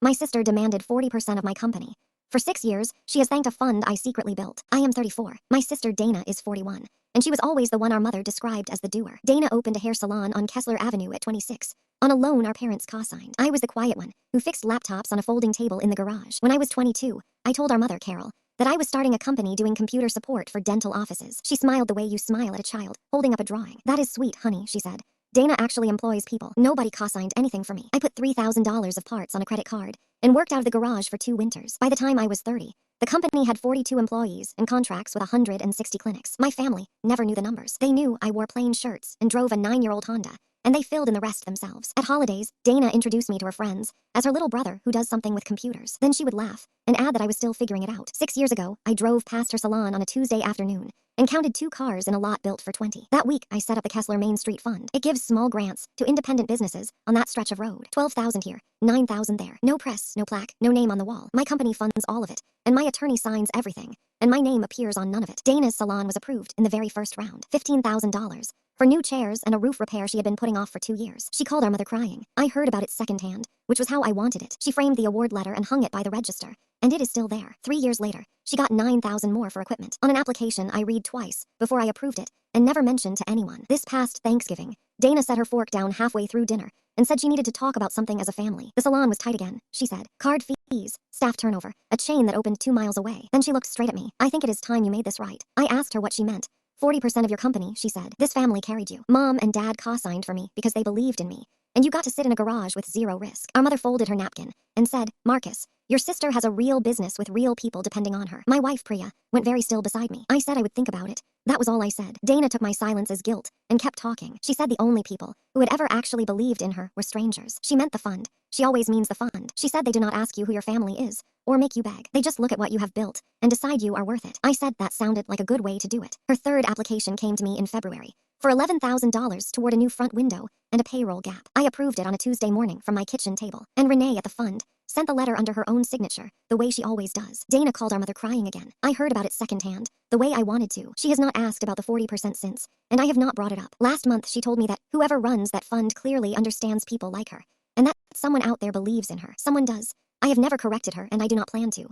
My sister demanded 40% of my company. For 6 years, she has thanked a fund I secretly built. I am 34. My sister Dana is 41. And she was always the one our mother described as the doer. Dana opened a hair salon on Kessler Avenue at 26. On a loan our parents co-signed. I was the quiet one, who fixed laptops on a folding table in the garage. When I was 22, I told our mother, Carol, that I was starting a company doing computer support for dental offices. She smiled the way you smile at a child, holding up a drawing. That is sweet, honey, she said. Dana actually employs people. Nobody co-signed anything for me. I put $3,000 of parts on a credit card and worked out of the garage for 2 winters. By the time I was 30, the company had 42 employees and contracts with 160 clinics. My family never knew the numbers. They knew I wore plain shirts and drove a 9-year-old Honda, and they filled in the rest themselves. At holidays, Dana introduced me to her friends as her little brother who does something with computers. Then she would laugh and add that I was still figuring it out. 6 years ago, I drove past her salon on a Tuesday afternoon and counted 2 cars in a lot built for 20. That week, I set up the Kessler Main Street Fund. It gives small grants to independent businesses on that stretch of road. 12,000 here, 9,000 there. No press, no plaque, no name on the wall. My company funds all of it, and my attorney signs everything, and my name appears on none of it. Dana's salon was approved in the very first round. $15,000 for new chairs and a roof repair she had been putting off for 2 years. She called our mother crying. I heard about it secondhand, which was how I wanted it. She framed the award letter and hung it by the register, and it is still there. 3 years later, she got 9,000 more for equipment. On an application I read twice before I approved it and never mentioned to anyone. This past Thanksgiving, Dana set her fork down halfway through dinner and said she needed to talk about something as a family. The salon was tight again, she said. Card fees, staff turnover, a chain that opened 2 miles away. Then she looked straight at me. I think it is time you made this right. I asked her what she meant. 40% of your company, she said. This family carried you. Mom and Dad co-signed for me because they believed in me. And you got to sit in a garage with 0 risk. Our mother folded her napkin and said, Marcus, your sister has a real business with real people depending on her. My wife, Priya, went very still beside me. I said I would think about it. That was all I said. Dana took my silence as guilt and kept talking. She said the only people who had ever actually believed in her were strangers. She meant the fund. She always means the fund. She said they do not ask you who your family is or make you beg. They just look at what you have built and decide you are worth it. I said that sounded like a good way to do it. Her third application came to me in February for $11,000 toward a new front window and a payroll gap. I approved it on a Tuesday morning from my kitchen table, and Renee at the fund sent the letter under her own signature, the way she always does. Dana called our mother crying again. I heard about it secondhand, the way I wanted to. She has not asked about the 40% since, and I have not brought it up. Last month, she told me that whoever runs that fund clearly understands people like her, and that someone out there believes in her. Someone does. I have never corrected her, and I do not plan to.